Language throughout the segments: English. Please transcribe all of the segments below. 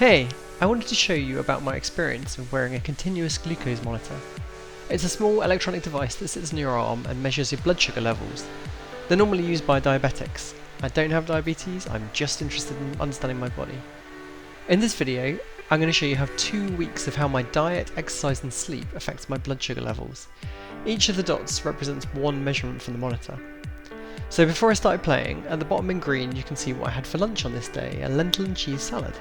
Hey, I wanted to show you about my experience of wearing a continuous glucose monitor. It's a small electronic device that sits on your arm and measures your blood sugar levels. They're normally used by diabetics. I don't have diabetes, I'm just interested in understanding my body. In this video, I'm going to show you how 2 weeks of how my diet, exercise and sleep affects my blood sugar levels. Each of the dots represents one measurement from the monitor. So before I started playing, at the bottom in green you can see what I had for lunch on this day, a lentil and cheese salad.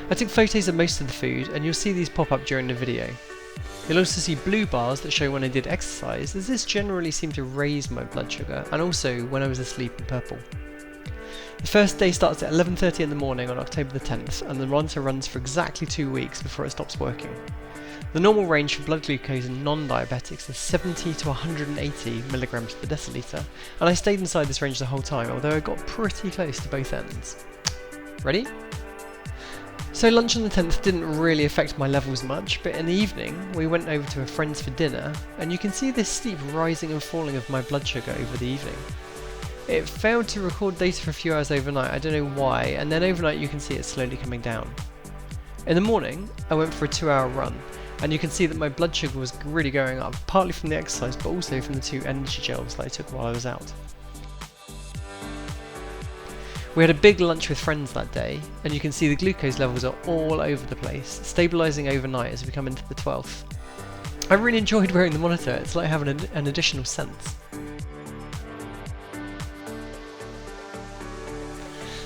I took photos of most of the food and you'll see these pop up during the video. You'll also see blue bars that show when I did exercise, as this generally seemed to raise my blood sugar, and also when I was asleep in purple. The first day starts at 11:30 in the morning on October the 10th, and the monitor runs for exactly 2 weeks before it stops working. The normal range for blood glucose in non-diabetics is 70 to 180 milligrams per deciliter, and I stayed inside this range the whole time, although I got pretty close to both ends. Ready? So lunch on the 10th didn't really affect my levels much, but in the evening we went over to a friend's for dinner, and you can see this steep rising and falling of my blood sugar over the evening. It failed to record data for a few hours overnight, I don't know why, and then overnight you can see it slowly coming down. In the morning, I went for a 2-hour run, and you can see that my blood sugar was really going up, partly from the exercise but also from the 2 energy gels that I took while I was out. We had a big lunch with friends that day, and you can see the glucose levels are all over the place, stabilising overnight as we come into the 12th. I really enjoyed wearing the monitor, it's like having an additional sense.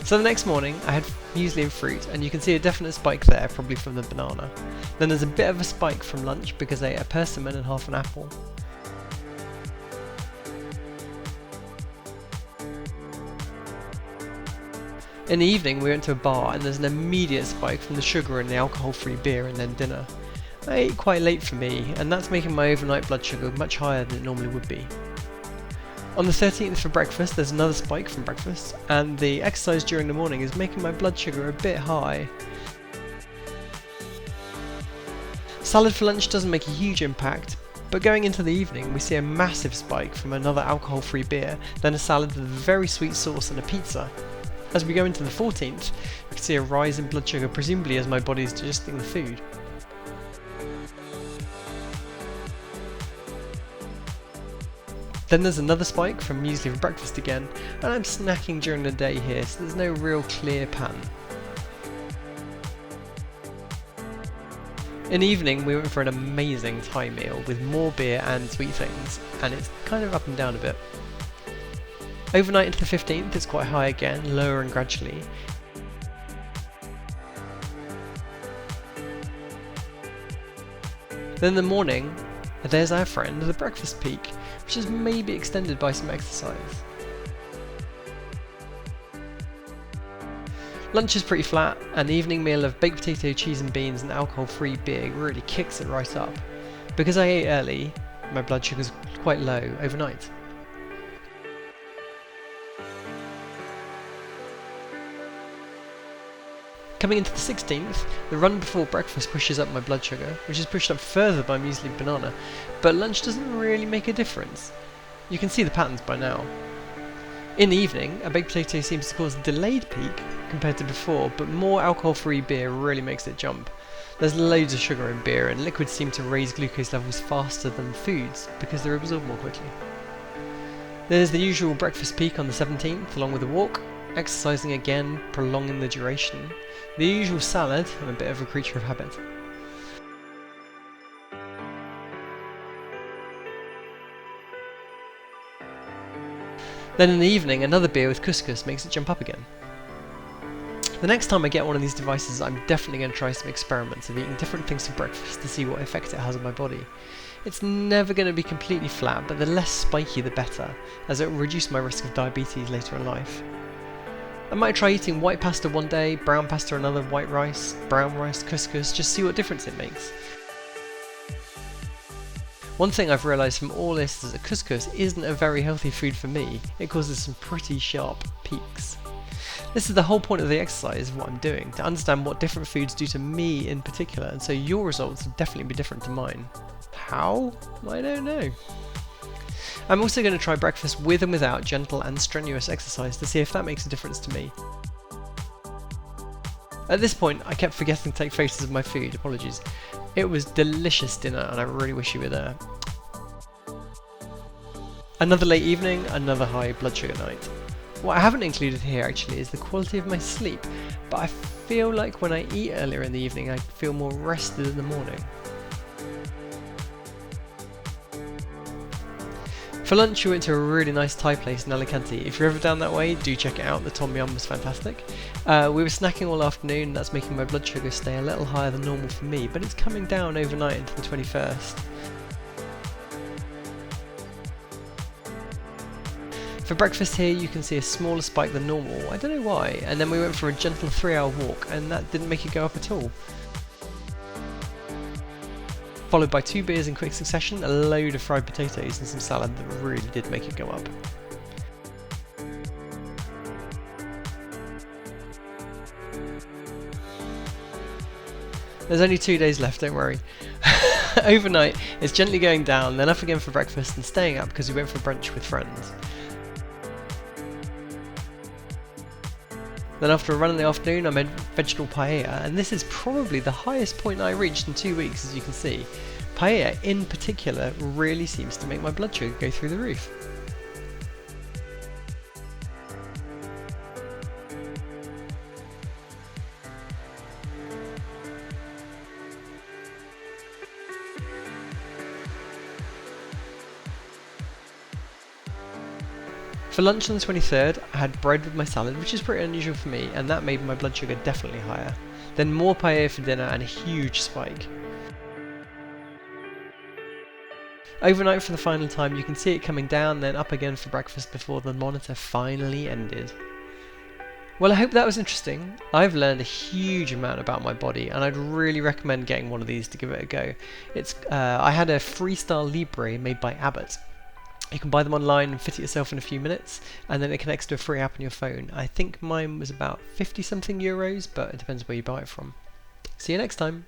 So the next morning I had muesli and fruit, and you can see a definite spike there, probably from the banana. Then there's a bit of a spike from lunch because I ate a persimmon and half an apple. In the evening we went to a bar, and there's an immediate spike from the sugar and the alcohol-free beer and then dinner. I ate quite late for me, and that's making my overnight blood sugar much higher than it normally would be. On the 13th for breakfast there's another spike from breakfast, and the exercise during the morning is making my blood sugar a bit high. Salad for lunch doesn't make a huge impact, but going into the evening we see a massive spike from another alcohol-free beer, then a salad with a very sweet sauce and a pizza. As we go into the 14th, we can see a rise in blood sugar, presumably as my body is digesting the food. Then there's another spike from muesli for breakfast again, and I'm snacking during the day here, so there's no real clear pattern. In the evening we went for an amazing Thai meal with more beer and sweet things, and it's kind of up and down a bit. Overnight into the 15th it's quite high again, lowering gradually. Then in the morning, there's our friend, the breakfast peak, which is maybe extended by some exercise. Lunch is pretty flat, and the evening meal of baked potato, cheese and beans and alcohol-free beer really kicks it right up. Because I ate early, my blood sugar's quite low overnight. Coming into the 16th, the run before breakfast pushes up my blood sugar, which is pushed up further by muesli and banana, but lunch doesn't really make a difference. You can see the patterns by now. In the evening, a baked potato seems to cause a delayed peak compared to before, but more alcohol-free beer really makes it jump. There's loads of sugar in beer, and liquids seem to raise glucose levels faster than foods because they're absorbed more quickly. There's the usual breakfast peak on the 17th, along with a walk, exercising again, prolonging the duration. The usual salad, I'm a bit of a creature of habit. Then in the evening another beer with couscous makes it jump up again. The next time I get one of these devices I'm definitely going to try some experiments of eating different things for breakfast to see what effect it has on my body. It's never going to be completely flat, but the less spiky the better, as it will reduce my risk of diabetes later in life. I might try eating white pasta one day, brown pasta another, white rice, brown rice, couscous, just see what difference it makes. One thing I've realised from all this is that couscous isn't a very healthy food for me. It causes some pretty sharp peaks. This is the whole point of the exercise of what I'm doing, to understand what different foods do to me in particular, and so your results will definitely be different to mine. How? I don't know. I'm also going to try breakfast with and without gentle and strenuous exercise to see if that makes a difference to me. At this point, I kept forgetting to take photos of my food, apologies. It was delicious dinner and I really wish you were there. Another late evening, another high blood sugar night. What I haven't included here actually is the quality of my sleep, but I feel like when I eat earlier in the evening I feel more rested in the morning. For lunch we went to a really nice Thai place in Alicante. If you're ever down that way, do check it out, the tom yum was fantastic. We were snacking all afternoon, that's making my blood sugar stay a little higher than normal for me, but it's coming down overnight into the 21st. For breakfast here you can see a smaller spike than normal, I don't know why, and then we went for a gentle 3-hour walk and that didn't make it go up at all. Followed by 2 beers in quick succession, a load of fried potatoes and some salad that really did make it go up. There's only 2 days left, don't worry. Overnight, it's gently going down, then up again for breakfast and staying up because we went for brunch with friends. Then after a run in the afternoon I made vegetable paella, and this is probably the highest point I reached in 2 weeks, as you can see. Paella in particular really seems to make my blood sugar go through the roof. For lunch on the 23rd, I had bread with my salad, which is pretty unusual for me, and that made my blood sugar definitely higher. Then more paella for dinner and a huge spike. Overnight for the final time, you can see it coming down, then up again for breakfast before the monitor finally ended. Well, I hope that was interesting. I've learned a huge amount about my body, and I'd really recommend getting one of these to give it a go. I had a Freestyle Libre made by Abbott. You can buy them online and fit it yourself in a few minutes, and then it connects to a free app on your phone. I think mine was about 50 something euros, but it depends where you buy it from. See you next time.